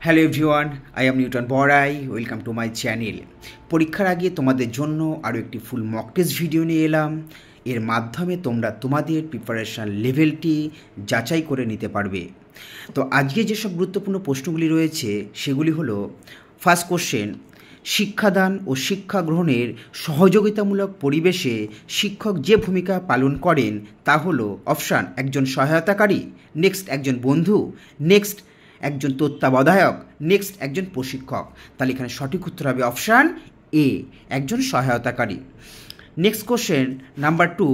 Hello everyone, I am Newton Borai. Welcome to my channel. পরীক্ষার আগে তোমাদের জন্য আরও একটি ফুল মক টেস্ট ভিডিও নিয়ে এলাম। এর মাধ্যমে তোমরা তোমাদের প্রিপারেশান লেভেলটি যাচাই করে নিতে পারবে। তো আজকে যেসব গুরুত্বপূর্ণ প্রশ্নগুলি রয়েছে সেগুলি হলো, ফার্স্ট কোশ্চেন, শিক্ষাদান ও শিক্ষা গ্রহণের সহযোগিতামূলক পরিবেশে শিক্ষক যে ভূমিকা পালন করেন তা হলো অপশান একজন সহায়তাকারী, নেক্সট একজন বন্ধু, নেক্সট একজন তত্ত্বাবধায়ক, নেক্সট একজন প্রশিক্ষক। তাহলে এখানে সঠিক উত্তর হবে অপশান এ, একজন সহায়তাকারী। নেক্সট কোশ্চেন নাম্বার 2,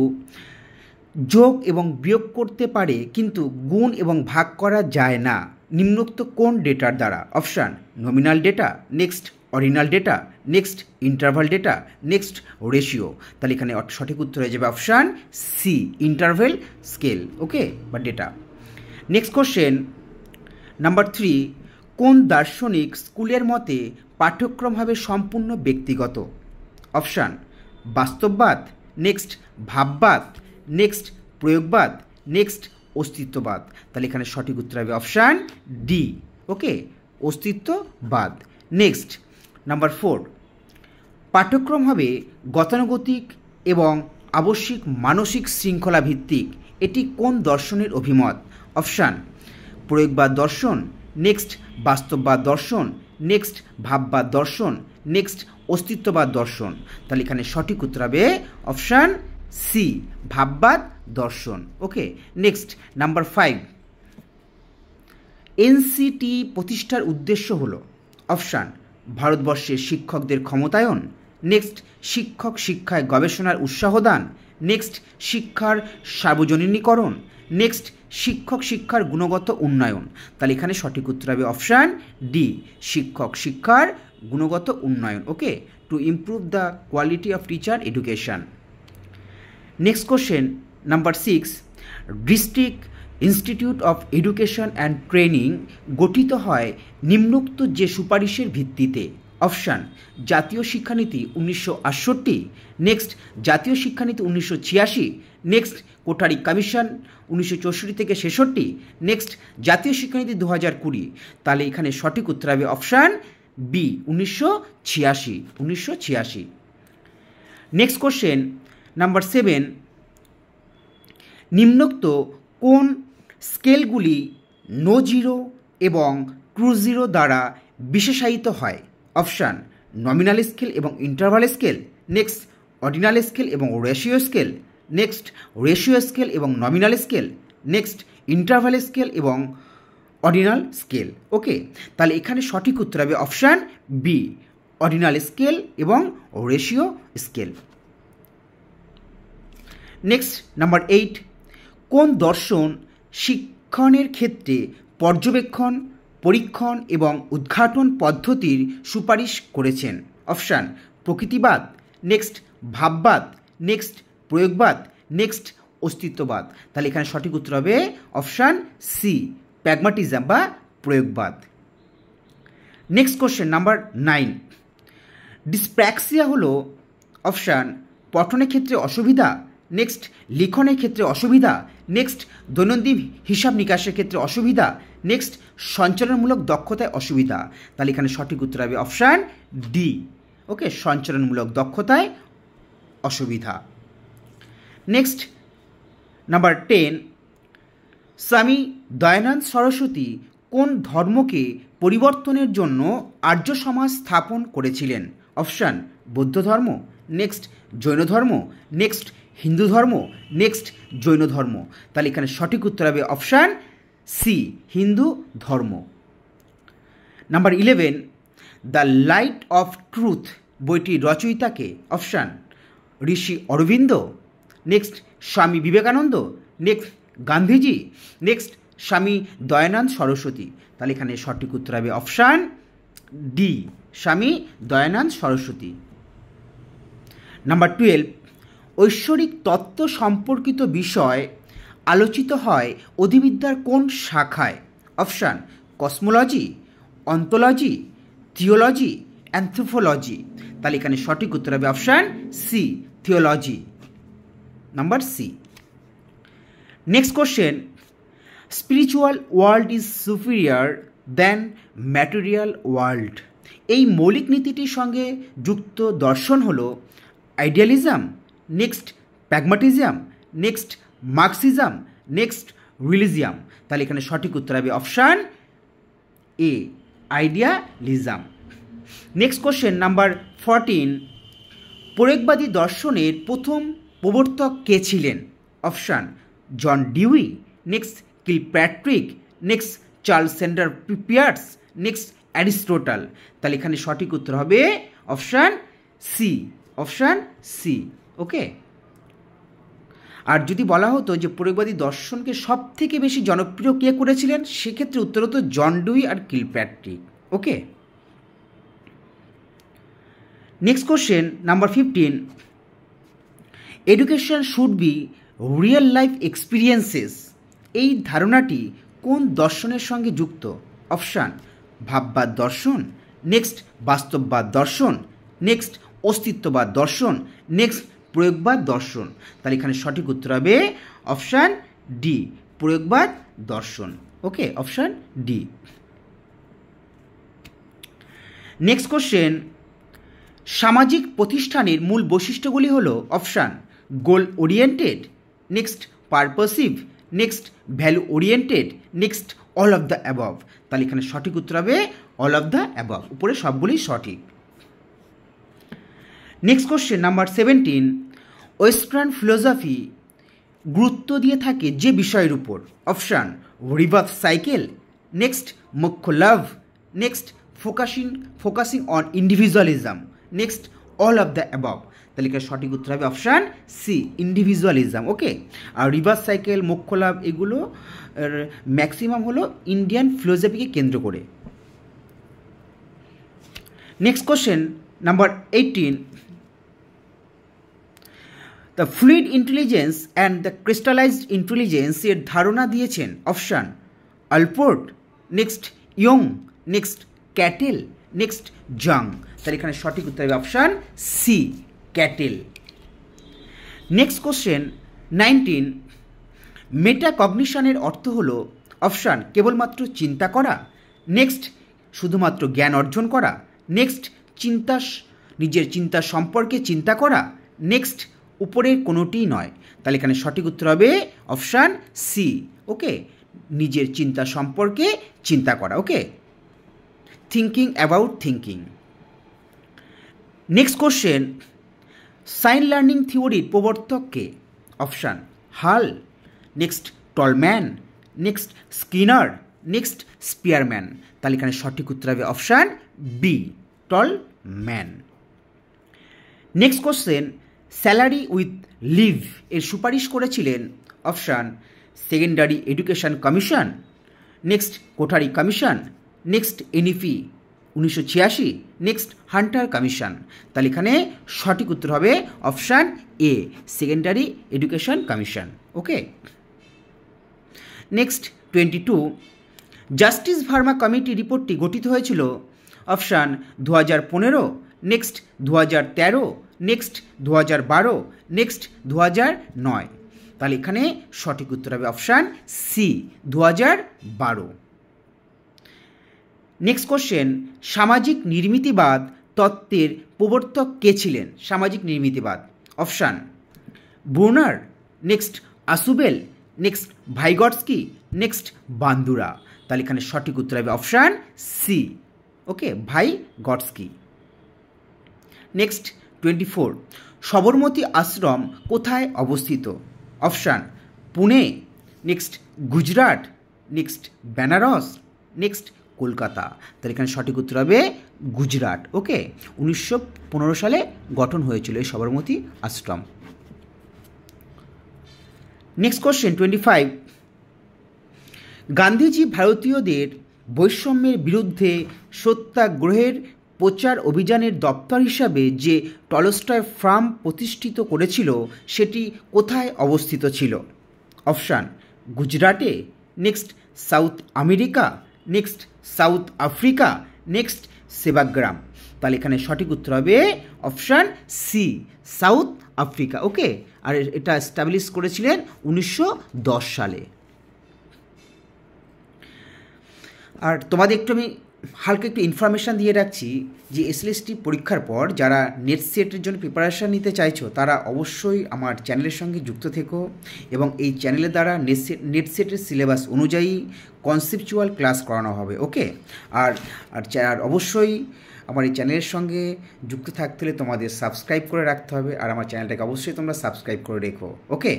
যোগ এবং বিয়োগ করতে পারে কিন্তু গুণ এবং ভাগ করা যায় না নিম্নোক্ত কোন ডেটার দ্বারা? Option nominal data, next ordinal data, next interval data, next ratio. তাহলে এখানে সঠিক উত্তর হয়ে যাবে অপশান সি, ইন্টারভেল স্কেল, ওকে, বা ডেটা। নেক্সট কোশ্চেন নাম্বার 3, কোন দার্শনিক স্কুলের মতে পাঠ্যক্রম হবে সম্পূর্ণ ব্যক্তিগত? অপশান বাস্তববাদ, নেক্সট ভাববাদ, নেক্সট প্রয়োগবাদ, নেক্সট অস্তিত্ববাদ। তাহলে এখানে সঠিক উত্তর হবে অপশান ডি, ওকে, অস্তিত্ববাদ। নেক্সট নাম্বার 4, পাঠ্যক্রম হবে গতানুগতিক এবং আবশ্যিক মানসিক শৃঙ্খলা ভিত্তিক। এটি কোন দর্শনের অভিমত? অপশান প্রয়োগবাদ দর্শন, নেক্সট বাস্তববাদ দর্শন, নেক্সট ভাববাদ দর্শন, নেক্সট অস্তিত্ববাদ দর্শন। তাহলে এখানে সঠিক উত্তর হবে অপশান সি, ভাববাদ দর্শন, ওকে। নেক্সট নাম্বার 5, এনসিটি প্রতিষ্ঠার উদ্দেশ্য হলো অপশান ভারতবর্ষের শিক্ষকদের ক্ষমতায়ন, নেক্সট শিক্ষক শিক্ষায় গবেষণার উৎসাহ দান, নেক্সট শিক্ষার সার্বজনীনীকরণ, নেক্সট শিক্ষক শিক্ষার গুণগত উন্নয়ন। তাহলে এখানে সঠিক উত্তর হবে অপশান ডি, শিক্ষক শিক্ষার গুণগত উন্নয়ন, okay, to improve the quality of teacher education. Next question number 6, district institute of education and training গঠিত হয় নিম্নোক্ত যে সুপারিশের ভিত্তিতে? অপশান জাতীয় শিক্ষানীতি 1968, নেক্সট জাতীয় শিক্ষানীতি 1986, নেক্সট কোঠারি কমিশন 1964 থেকে 66, নেক্সট জাতীয় শিক্ষানীতি 2020। তাহলে এখানে সঠিক উত্তর হবে option B, 1986। Next question number 7, নিম্নোক্ত কোন স্কেলগুলি নো জিরো এবং ট্রু জিরো দ্বারা বিশেষায়িত হয়? অপশান নমিনাল স্কেল এবং interval scale, next ordinal scale এবং ratio scale, next ratio scale এবং nominal scale, next interval scale এবং অর্ডিনাল স্কেল, ওকে। তাহলে এখানে সঠিক উত্তর হবে অপশান বি, অর্ডিনাল স্কেল এবং রেশিও স্কেল। নেক্সট নাম্বার 8, কোন দর্শন শিক্ষণের ক্ষেত্রে পর্যবেক্ষণ, পরীক্ষণ এবং উদ্ঘাটন পদ্ধতির সুপারিশ করেছেন? অপশান প্রকৃতিবাদ, নেক্সট ভাববাদ, নেক্সট প্রয়োগবাদ, নেক্সট অস্তিত্ববাদ। তাহলে এখানে সঠিক উত্তর হবে অপশান সি, প্র্যাগমাটিজম বা প্রয়োগবাদ। নেক্সট কোশ্চেন নাম্বার 9, ডিসপ্র্যাক্সিয়া হলো অপশান পঠনের ক্ষেত্রে অসুবিধা, নেক্সট লিখনের ক্ষেত্রে অসুবিধা, নেক্সট দৈনন্দিন হিসাব নিকাশের ক্ষেত্রে অসুবিধা, নেক্সট সঞ্চালনমূলক দক্ষতায় অসুবিধা। তাহলে এখানে সঠিক উত্তর হবে অপশান ডি, ওকে, সঞ্চালনমূলক দক্ষতায় অসুবিধা। নেক্সট নাম্বার 10, স্বামী দয়ানন্দ সরস্বতী কোন ধর্মকে পরিবর্তনের জন্য আর্য সমাজ স্থাপন করেছিলেন? অপশান বৌদ্ধ ধর্ম, নেক্সট জৈন ধর্ম, নেক্সট হিন্দু ধর্ম, নেক্সট জৈন ধর্ম। তাহলে এখানে সঠিক উত্তর হবে অপশান সি, হিন্দু ধর্ম। Number 11, the light off truth বইটির রচয়িতাকে? অপশান ঋষি Aurobindo, next Swami Vivekananda, next Gandhiji, next স্বামী দয়ানন্দ সরস্বতী। তাহলে এখানে সঠিক উত্তর হবে অপশান ডি, স্বামী দয়ানন্দ সরস্বতী। নাম্বার 12, ঐশ্বরিক তত্ত্ব সম্পর্কিত বিষয় আলোচিত হয় অধিবিদ্যার কোন শাখায়? Option cosmology, ontology, theology, anthropology. তাহলে এখানে সঠিক উত্তর হবে option C, theology, number C. Next question, spiritual world is superior than material world. এই মৌলিক নীতিটির সঙ্গে যুক্ত দর্শন হল idealism, next pragmatism, next marxism, next religion. তাহলে এখানে সঠিক উত্তর হবে option A, idealism. Next question number 14, প্রয়োগবাদী দর্শনের প্রথম প্রবর্তক কে ছিলেন? Option John Dewey, next Kilpatrick, next Charles Sanders Peirce, next Aristotle. তাহলে এখানে সঠিক উত্তর হবে অপশান সি, অপশান সি। ওকে, আর যদি বলা হতো যে প্রয়োগবাদী দর্শনকে সব থেকে বেশি জনপ্রিয় কে করেছিলেন, সেক্ষেত্রে উত্তর হতো জন ডিউই আর Kilpatrick. Okay, next question number 15, education should be real life experiences. এই ধারণাটি কোন দর্শনের সঙ্গে যুক্ত? অপশান ভাববাদ দর্শন, নেক্সট বাস্তববাদ দর্শন, নেক্সট অস্তিত্ববাদ দর্শন, নেক্সট প্রয়োগবাদ দর্শন। তাহলে এখানে সঠিক উত্তর হবে অপশান ডি, প্রয়োগবাদ দর্শন। Okay, option D. Next question, সামাজিক প্রতিষ্ঠানের মূল বৈশিষ্ট্যগুলি হলো option goal oriented, next purposive, next value oriented, next all of the above. তাহলে এখানে সঠিক উত্তর হবে অল অফ দ্য অ্যাবভ, উপরে সবগুলি সঠিক। Next question number 17, western philosophy গুরুত্ব দিয়ে থাকে যে বিষয়ের উপর? অপশান রিভার্স সাইকেল, নেক্সট মোক্ষ লাভ, next focusing on individualism, next all of the above. তাহলে এখানে সঠিক উত্তর হবে অপশান সি, ইন্ডিভিজুয়ালিজম। ওকে, আর রিভার্স সাইকেল, মোক্ষ লাভ এগুলো ম্যাক্সিমাম হলো ইন্ডিয়ান ফিলোসফিকে কেন্দ্র করে। Next question number 18, the fluid intelligence and the crystallized intelligence এর ধারণা দিয়েছেন? Option Allport, next Young, next Cattell, next Jung. তাহলে এখানে সঠিক উত্তর হবে option C, Cattell. Next question 19, মেটাকগনিশনের অর্থ হলো অপশান কেবলমাত্র চিন্তা করা, নেক্সট শুধুমাত্র জ্ঞান অর্জন করা, নেক্সট নিজের চিন্তা সম্পর্কে চিন্তা করা, নেক্সট উপরের কোনোটিই নয়। তাহলে এখানে সঠিক উত্তর হবে অপশান সি। ওকে, নিজের চিন্তা সম্পর্কে চিন্তা করা। Okay, thinking about thinking. Next question, sign learning থিওরির প্রবর্তক কে? Option Hull, next Tolman, next Skinner, next Spearman. তাহলে এখানে সঠিক উত্তর হবে option B, Tolman. Next question, salary with leave এর সুপারিশ করেছিলেন? Option secondary education commission, next Kothari commission, next NEP 1986, next Hunter commission. তাহলে এখানে সঠিক উত্তর হবে option A, secondary education commission. Okay, next 22, justice Verma committee রিপোর্টটি গঠিত হয়েছিল? Option 2015, next 2013, next 2012, next 2009। তাহলে এখানে সঠিক উত্তর হবে অপশান সি, 2012। নেক্সট কোশ্চেন, সামাজিক নির্মিতিবাদ তত্ত্বের প্রবর্তক কে ছিলেন? সামাজিক নির্মিতিবাদ। Option Bruner, next Ausubel, next Vygotsky, next Bandura. তাহলে এখানে সঠিক উত্তর হবে option C. Okay, Vygotsky. Next 24, Sabarmati Ashram কোথায় অবস্থিত? Option Pune, next Gujarat, next Banaras, next Kolkata. তাহলে এখানে সঠিক উত্তর হবে গুজরাট। ওকে, 1915 সালে গঠন হয়েছিল এই সবরমতী আশ্রম। নেক্সট কোশ্চেন 25, গান্ধীজি ভারতীয়দের বৈষম্যের বিরুদ্ধে সত্যাগ্রহের প্রচার অভিযানের দপ্তর হিসাবে যে টলস্টয় ফার্ম প্রতিষ্ঠিত করেছিল সেটি কোথায় অবস্থিত ছিল? অপশান গুজরাটে, next south America, next south Africa, next Sevagram. তাহলে এখানে সঠিক উত্তর হবে অপশান সি, সাউথ আফ্রিকা। ওকে, আর এটা এস্টাবলিশ করেছিলেন 1910 সালে। আর তোমাদের একটু আমি হালকা একটু ইনফরমেশান দিয়ে রাখছি যে এসএলএসটি পরীক্ষার পর যারা নেট সেটের জন্য প্রিপারেশান নিতে চাইছো তারা অবশ্যই আমার চ্যানেলের সঙ্গে যুক্ত থেকো এবং এই চ্যানেলের দ্বারা নেট সেটের সিলেবাস অনুযায়ী কনসেপচুয়াল ক্লাস করানো হবে। ওকে, আর আর অবশ্যই আমার এই চ্যানেলের সঙ্গে যুক্ত থাকতে হলে তোমাদের সাবস্ক্রাইব করে রাখতে হবে, আর আমার চ্যানেলটাকে অবশ্যই তোমরা সাবস্ক্রাইব করে রেখো। ওকে,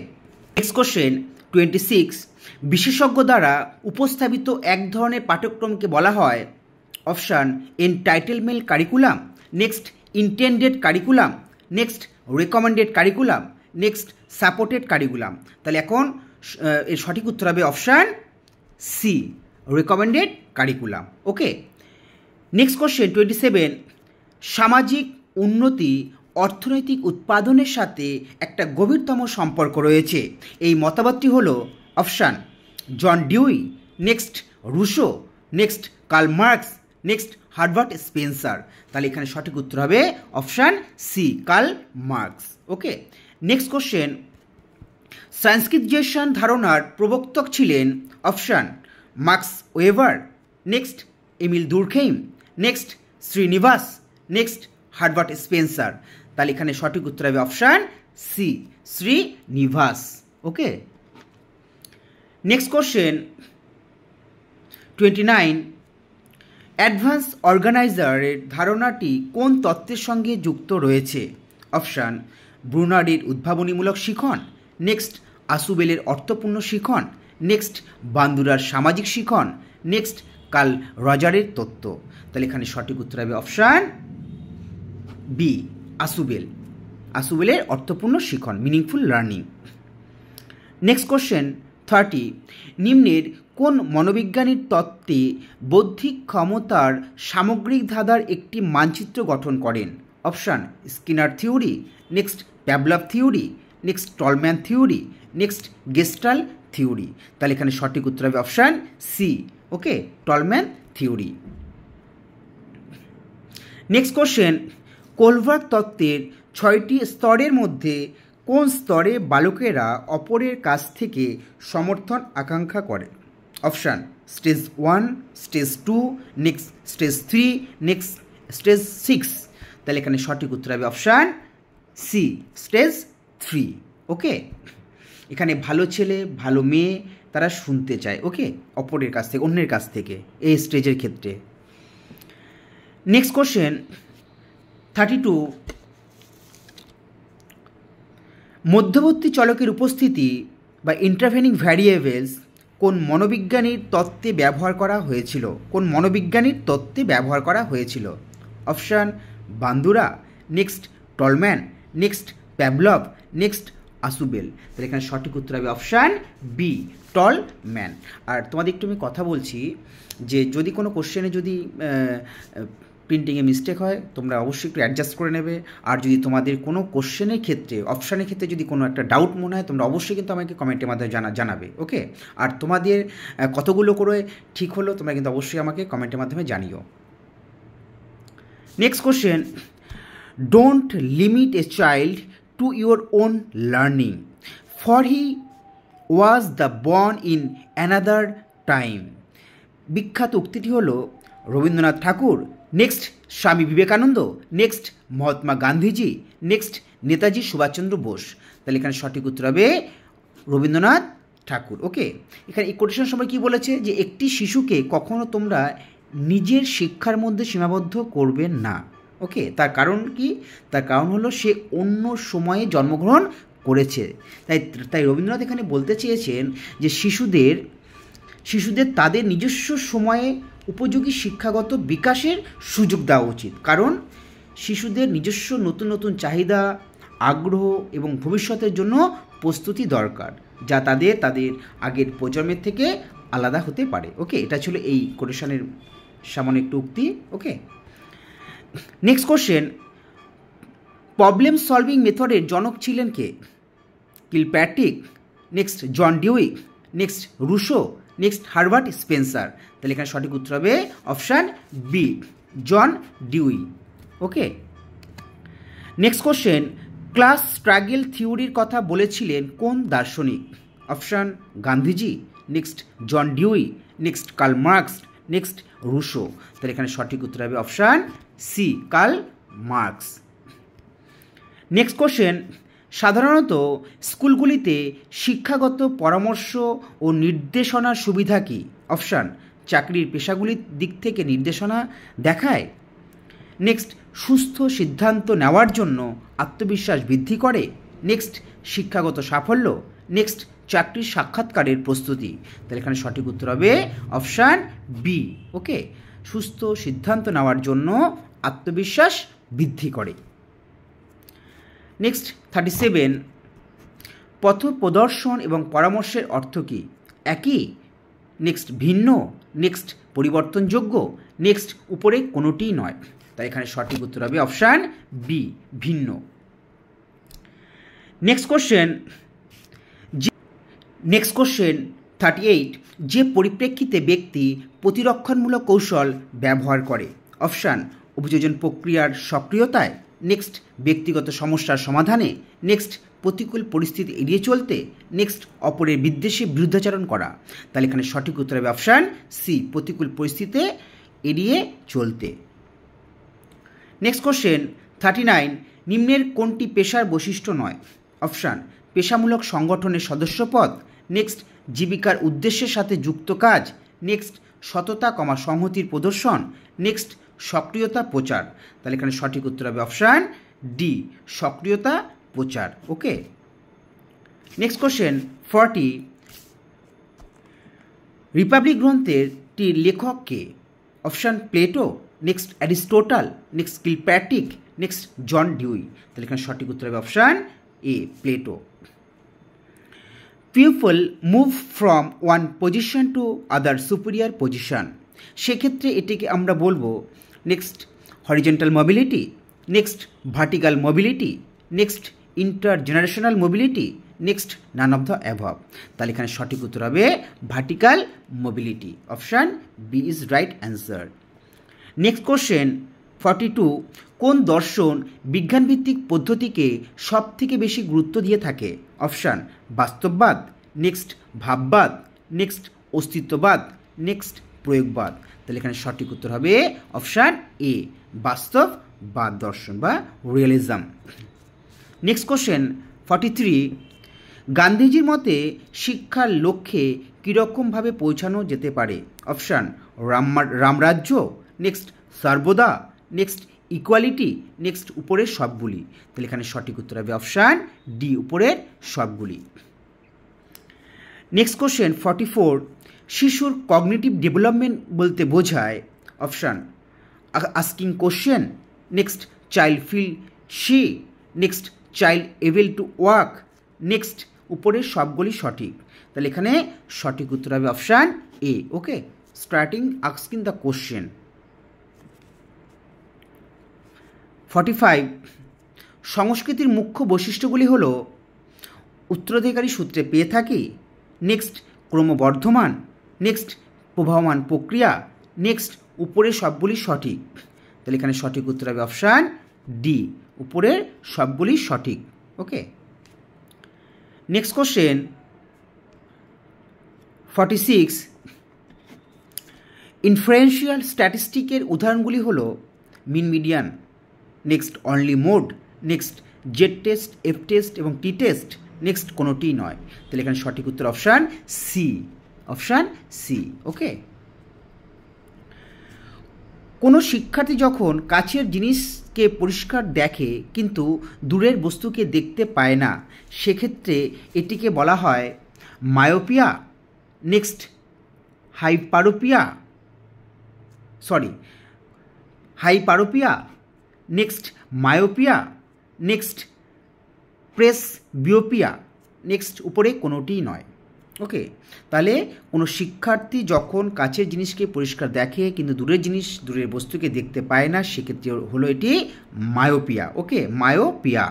নেক্সট কোশ্চেন 26, বিশেষজ্ঞ দ্বারা উপস্থাপিত এক ধরনের পাঠ্যক্রমকে বলা হয় option entitlement curriculum, next intended curriculum, next recommended curriculum, next supported curriculum. তাহলে এখন এর সঠিক উত্তর হবে অপশান সি, রেকমেন্ডেড কারিকুলাম। ওকে, নেক্সট কোশ্চেন 27, সামাজিক উন্নতি অর্থনৈতিক উৎপাদনের সাথে একটা গভীরতম সম্পর্ক রয়েছে। এই মতবাদটি হলো option John Dewey, next Rousseau, next Karl Marx, next Herbert Spencer. তাহলে এখানে সঠিক উত্তর হবে option C, Karl Marx. Okay, next question, sanskritization ধারণার প্রবর্তক ছিলেন option Max Weber, next Emile Durkheim, next Srinivas, next Herbert Spencer. তাহলে এখানে সঠিক উত্তর হবে option C, Srinivas. Okay, next question 29, advance অর্গানাইজারের ধারণাটি কোন তত্ত্বের সঙ্গে যুক্ত রয়েছে? অপশান ব্রুনারির উদ্ভাবনীমূলক শিখন, নেক্সট আসুবেলের অর্থপূর্ণ শিখন, নেক্সট বান্দুরার সামাজিক শিখন, নেক্সট কার্ল রজারের তত্ত্ব। তাহলে এখানে সঠিক উত্তর হবে অপশান বি, আসুবেলের অর্থপূর্ণ শিখন, মিনিংফুল লার্নিং। নেক্সট কোশ্চেন 30, নিম্নের কোন মনোবিজ্ঞানীর তত্ত্বে বৌদ্ধিক ক্ষমতার সামগ্রিক ধাঁধার একটি মানচিত্র গঠন করেন? Option Skinner theory, next Pavlov theory, next Tolman theory, next gestalt theory. তাহলে এখানে সঠিক উত্তর হবে অপশান সি, ওকে, টলম্যান থিওরি। নেক্সট কোশ্চেন, কোলবার্গ তত্ত্বের 6টি স্তরের মধ্যে কোন স্তরে বালকেরা অপরের কাছ থেকে সমর্থন আকাঙ্ক্ষা করে? Option stage 1, stage 2, next stage 3, next stage 6। তাহলে এখানে সঠিক উত্তর হবে অপশান সি, স্টেজ 3। ওকে, এখানে ভালো ছেলে ভালো মেয়ে তারা শুনতে চায়, ওকে, অপরের কাছ থেকে, অন্যের কাছ থেকে, এই স্টেজের ক্ষেত্রে। নেক্সট কোশ্চেন 32, মধ্যবর্তী চলকের উপস্থিতি বা ইন্টারভেনিং ভ্যারিয়েবলস কোন মনোবিজ্ঞানীর তত্ত্বে ব্যবহার করা হয়েছিল? কোন মনোবিজ্ঞানীর তত্ত্বে ব্যবহার করা হয়েছিল? Option Bandura, next Tolman, next Pavlov, next Ausubel. তাহলে এখানে সঠিক উত্তর হবে অপশান বি, টলম্যান। আর তোমাদের একটু আমি কথা বলছি যে যদি কোনো কোশ্চেনে যদি প্রিন্টিংয়ে মিস্টেক হয় তোমরা অবশ্যই একটু অ্যাডজাস্ট করে নেবে। আর যদি তোমাদের কোনো কোশ্চেনের ক্ষেত্রে, অপশানের ক্ষেত্রে যদি কোনো একটা ডাউট মনে হয় তোমরা অবশ্যই কিন্তু আমাকে কমেন্টের মাধ্যমে জানাবে। ওকে, আর তোমাদের কতগুলো করে ঠিক হলো তোমরা কিন্তু অবশ্যই আমাকে কমেন্টের মাধ্যমে জানিও। Next question, don't limit a child to your own learning, for he was the born in another time. বিখ্যাত উক্তিটি হলো Rabindranath Tagore, next Swami Vivekananda, next Mahatma Gandhiji, next Netaji Subhash Chandra Bose. তাহলে এখানে সঠিক উত্তর হবে রবীন্দ্রনাথ ঠাকুর। ওকে, এখানে এই কোটেশনের সময় কী বলেছে যে একটি শিশুকে কখনো তোমরা নিজের শিক্ষার মধ্যে সীমাবদ্ধ করবে না। ওকে, তার কারণ কি? তার কারণ হলো সে অন্য সময়ে জন্মগ্রহণ করেছে। তাই রবীন্দ্রনাথ এখানে বলতে চেয়েছেন যে শিশুদের তাদের নিজস্ব সময়ে উপযোগী শিক্ষাগত বিকাশের সুযোগ দেওয়া উচিত। কারণ শিশুদের নিজস্ব নতুন নতুন চাহিদা, আগ্রহ এবং ভবিষ্যতের জন্য প্রস্তুতি দরকার, যা তাদের আগের প্রজন্মের থেকে আলাদা হতে পারে। ওকে, এটা ছিল এই কোটেশনের সামান্য একটু উক্তি। Okay, next question, problem solving মেথডের জনক ছিলেন কে? Kilpatrick, next John Dewey, next Rousseau, next Herbert Spencer. তাহলে এখানে সঠিক উত্তর হবে option B, John Dewey. Okay, next question, class struggle থিওরির কথা বলেছিলেন কোন দার্শনিক? Option Gandhiji, next John Dewey, next Karl Marx, next Rousseau. তাহলে এখানে সঠিক উত্তর হবে option C, Karl Marx. Next question, সাধারণত স্কুলগুলিতে শিক্ষাগত পরামর্শ ও নির্দেশনার সুবিধা কী? অপশান, চাকরির পেশাগুলির দিক থেকে নির্দেশনা দেখায়। নেক্সট, সুস্থ সিদ্ধান্ত নেওয়ার জন্য আত্মবিশ্বাস বৃদ্ধি করে। নেক্সট, শিক্ষাগত সাফল্য। নেক্সট, চাকরির সাক্ষাৎকারের প্রস্তুতি। তাহলে এখানে সঠিক উত্তর হবে অপশান বি। ওকে, সুস্থ সিদ্ধান্ত নেওয়ার জন্য আত্মবিশ্বাস বৃদ্ধি করে। নেক্সট 37, পথ প্রদর্শন এবং পরামর্শের অর্থ কী? একই। নেক্সট, ভিন্ন। নেক্সট, পরিবর্তনযোগ্য। নেক্সট, উপরে কোনোটিই নয়। তাই এখানে সঠিক উত্তর হবে অপশান বি, ভিন্ন। নেক্সট কোশ্চেন 38, যে পরিপ্রেক্ষিতে ব্যক্তি প্রতিরক্ষণমূলক কৌশল ব্যবহার করে। অপশান, অভিযোজন প্রক্রিয়ার সক্রিয়তায়। নেক্সট, ব্যক্তিগত সমস্যার সমাধানে। নেক্সট, প্রতিকূল পরিস্থিতি এড়িয়ে চলতে। নেক্সট, অপরের বিদ্বেষে বিরুদ্ধাচরণ করা। তাহলে এখানে সঠিক উত্তর হবে অপশান সি, প্রতিকূল পরিস্থিতিতে এড়িয়ে চলতে। নেক্সট কোশ্চেন 39, নিম্নের কোনটি পেশার বৈশিষ্ট্য নয়? অপশান, পেশামূলক সংগঠনের সদস্যপদ। নেক্সট, জীবিকার উদ্দেশ্যের সাথে যুক্ত কাজ। নেক্সট, সততা সংহতির প্রদর্শন। নেক্সট, সক্রিয়তা প্রচার। তাহলে এখানে সঠিক উত্তর হবে অপশান ডি, সক্রিয়তা প্রচার। ওকে। নেক্সট কোশ্চেন 40, রিপাবলিক গ্রন্থের লেখক কে? Option, Plato. Next, Aristotle. Next, Kilpatrick. Next, John Dewey. তাহলে এখানে সঠিক উত্তর হবে option A, Plato. People move from one position to other superior position. সেক্ষেত্রে এটিকে আমরা বলবো next, horizontal mobility. Next, vertical mobility. Next, intergenerational mobility. Next, none of the above. তাহলে এখানে সঠিক উত্তর হবে vertical mobility. Option B is right answer. Next question 42, কোন দর্শন বিজ্ঞানভিত্তিক পদ্ধতিকে সব থেকে বেশি গুরুত্ব দিয়ে থাকে? অপশান, বাস্তববাদ। নেক্সট, ভাববাদ। নেক্সট, অস্তিত্ববাদ। নেক্সট, প্রয়োগবাদ। তাহলে এখানে সঠিক উত্তর হবে অপশান এ, বাস্তববাদ দর্শন বা রিয়েলিজম। নেক্সট কোশ্চেন 43, গান্ধীজির মতে শিক্ষার লক্ষ্যে কীরকমভাবে পৌঁছানো যেতে পারে? অপশান, রামরাজ্য। নেক্সট, সর্বদা। Next, equality. নেক্সট, উপরের সবগুলি। তাহলে এখানে সঠিক উত্তর হবে অপশান ডি, উপরের সবগুলি। নেক্সট কোশ্চেন 44, শিশুর কগনিটিভ ডেভেলপমেন্ট বলতে বোঝায়। Option, asking question. Next, child feel C. Next, child able to walk. Next, উপরের সবগুলি সঠিক। তাহলে এখানে সঠিক উত্তর হবে option A. Okay, starting asking the question. 45, সংস্কৃতির মুখ্য বৈশিষ্ট্যগুলি হল উত্তরাধিকারী সূত্রে পেয়ে থাকি। নেক্সট, ক্রমবর্ধমান। নেক্সট, প্রবাহমান প্রক্রিয়া। নেক্সট, উপরের সবগুলি সঠিক। তাহলে এখানে সঠিক উত্তর হবে অপশান ডি, উপরের সবগুলি সঠিক। ওকে। নেক্সট কোশ্চেন 46, ইনফারেন্সিয়াল স্ট্যাটিস্টিকের উদাহরণগুলি হল mean, median. Next, only mode. Next, Z test, F test এবং টি টেস্ট। নেক্সট, কোনোটি নয়। তাহলে এখানে সঠিক উত্তর অপশান সি, অপশান সি। ওকে। কোনো শিক্ষার্থী যখন কাছের জিনিসকে পরিষ্কার দেখে কিন্তু দূরের বস্তুকে দেখতে পায় না, সেক্ষেত্রে এটিকে বলা হয় myopia. Next, hyperopia. Next, myopia. Next, presbyopia. Next, উপরে কোনোটিই নয়। ওকে, তাহলে কোনো শিক্ষার্থী যখন কাছের জিনিসকে পরিষ্কার দেখে কিন্তু দূরের বস্তুকে দেখতে পায় না, সেক্ষেত্রে হলো এটি myopia. Okay, myopia.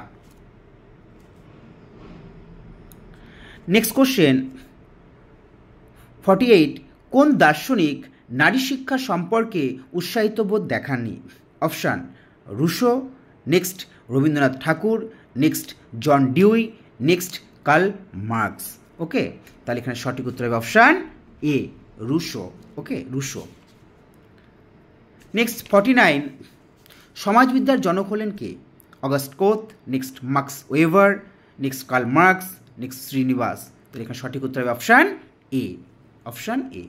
Next question 48, কোন দার্শনিক নারী শিক্ষা সম্পর্কে উৎসাহিত বোধ দেখাননি? Option, Rousseau. Next, Rabindranath Tagore. Next, John Dewey. Next, Karl Marx. Okay, তাহলে এখানে সঠিক উত্তর হবে option A, Rousseau. Okay, Rousseau. Next 49, সমাজবিদ্যার জনক হলেন কে? Auguste Comte, next Max Weber, next Karl Marx, next Srinivas. তো এখানে সঠিক উত্তর হবে option A, option A.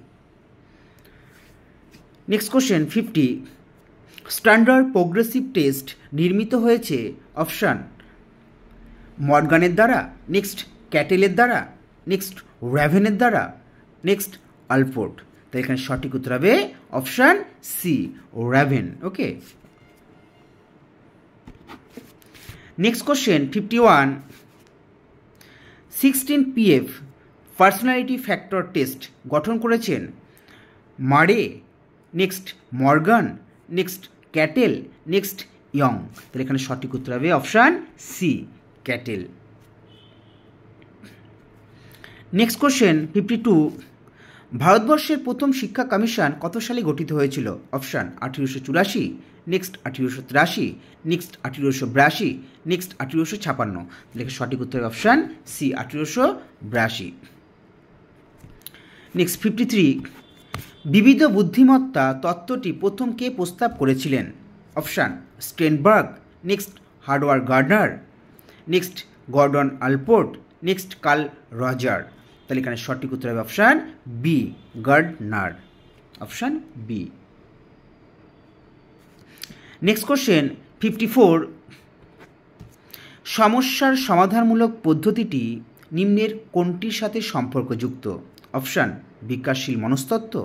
Next question 50, standard progressive test নির্মিত হয়েছে অপশান মর্গানের দ্বারা, নেক্সট ক্যাটেলের দ্বারা, নেক্সট র্যাভেনের দ্বারা, নেক্সট আলফোর্ড। তো এখানে সঠিক উত্তর হবে option C, Raven. Okay. Next question 51, 16 PF personality factor test গঠন করেছেন Murray, next Morgan, next Cattell, next Young. তাহলে এখানে সঠিক উত্তর হবে option C, Cattell. Next question 52, ভারতবর্ষের প্রথম শিক্ষা কমিশন কত সালে গঠিত হয়েছিল? Option 1884, next 1883, next 1882, next 1856। তাহলে সঠিক উত্তর হবে অপশান সি, 1882। নেক্সট 53, বিবিধ বুদ্ধিমত্তা তত্ত্বটি প্রথম কে প্রস্তাব করেছিলেন? Option Sternberg, next Howard Gardner, next Gordon Allport, next Carl Roger. তাহলে এখানে সঠিক উত্তর হবে option B, Gardner, option B. Next question 54, সমস্যার সমাধানমূলক পদ্ধতিটি নিম্নের কোনটির সাথে সম্পর্কযুক্ত? অপশান বিকাশশীল মনস্তত্ত্ব,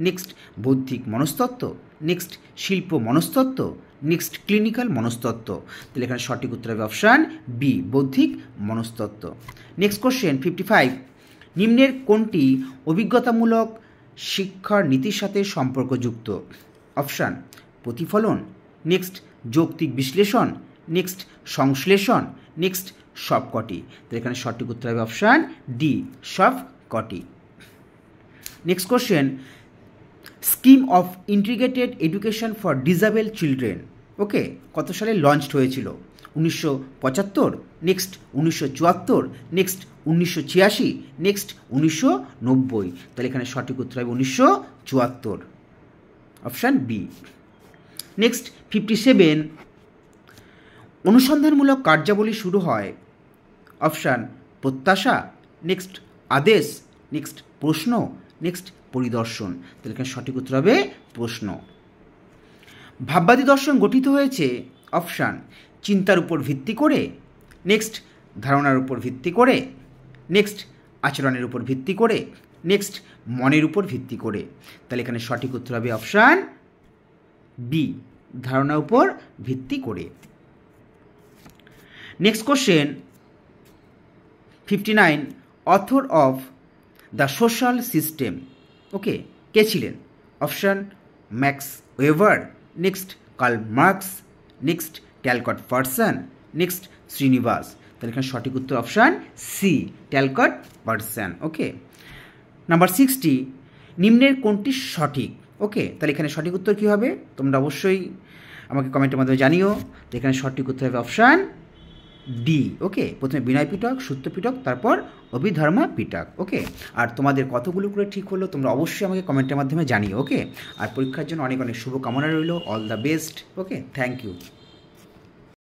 নেক্সট বৌদ্ধিক মনস্তত্ত্ব, নেক্সট শিল্প মনস্তত্ত্ব, নেক্সট ক্লিনিক্যাল মনস্তত্ত্ব। তাহলে এখানে সঠিক উত্তর হবে অপশান বি, বৌদ্ধিক মনস্তত্ত্ব। নেক্সট কোশ্চেন 55, নিম্নের কোনটি অভিজ্ঞতামূলক শিক্ষার নীতির সাথে সম্পর্কযুক্ত? অপশান প্রতিফলন, নেক্সট যৌক্তিক বিশ্লেষণ, নেক্সট সংশ্লেষণ, নেক্সট সবকটি। তো এখানে সঠিক উত্তর হবে অপশান ডি, সবকটি। Next question, scheme of integrated education for disable children ওকে কত সালে লঞ্চড হয়েছিল? 1975, নেক্সট 1974, নেক্সট 1986, নেক্সট 1990। তাহলে এখানে সঠিক উত্তর হবে 1974, অপশান বি। নেক্সট 57, অনুসন্ধানমূলক কার্যাবলী শুরু হয় অপশান প্রত্যাশা, নেক্সট আদেশ, নেক্সট প্রশ্ন, নেক্সট পরিদর্শন। তাহলে এখানে সঠিক উত্তর হবে প্রশ্ন। ভাববাদী দর্শন গঠিত হয়েছে অপশান চিন্তার উপর ভিত্তি করে, নেক্সট ধারণার উপর ভিত্তি করে, নেক্সট আচরণের উপর ভিত্তি করে, নেক্সট মনের উপর ভিত্তি করে। তাহলে এখানে সঠিক উত্তর হবে অপশান বি, ধারণার উপর ভিত্তি করে। Next question 59, author of the social system okay কে ছিলেন? Option Max Weber, next Karl Marx, next Talcott Parson, next Srinivas. তাহলে এখানে সঠিক উত্তর option C, Talcott Parson. Okay. Number 60, নিম্নের কোনটি সঠিক? ওকে তাহলে এখানে সঠিক উত্তর কী হবে তোমরা অবশ্যই আমাকে কমেন্টের মাধ্যমে জানিও। তো এখানে সঠিক উত্তর হবে অপশান ডি। ওকে, প্রথমে বিনয় পিটক, সূত্র পিটক, তারপর অভিধর্মা পিটক। ওকে, আর তোমাদের কতগুলো করে ঠিক হলো তোমরা অবশ্যই আমাকে কমেন্টের মাধ্যমে জানিও। ওকে, আর পরীক্ষার জন্য অনেক অনেক শুভকামনা রইল। All the best. Okay, thank you.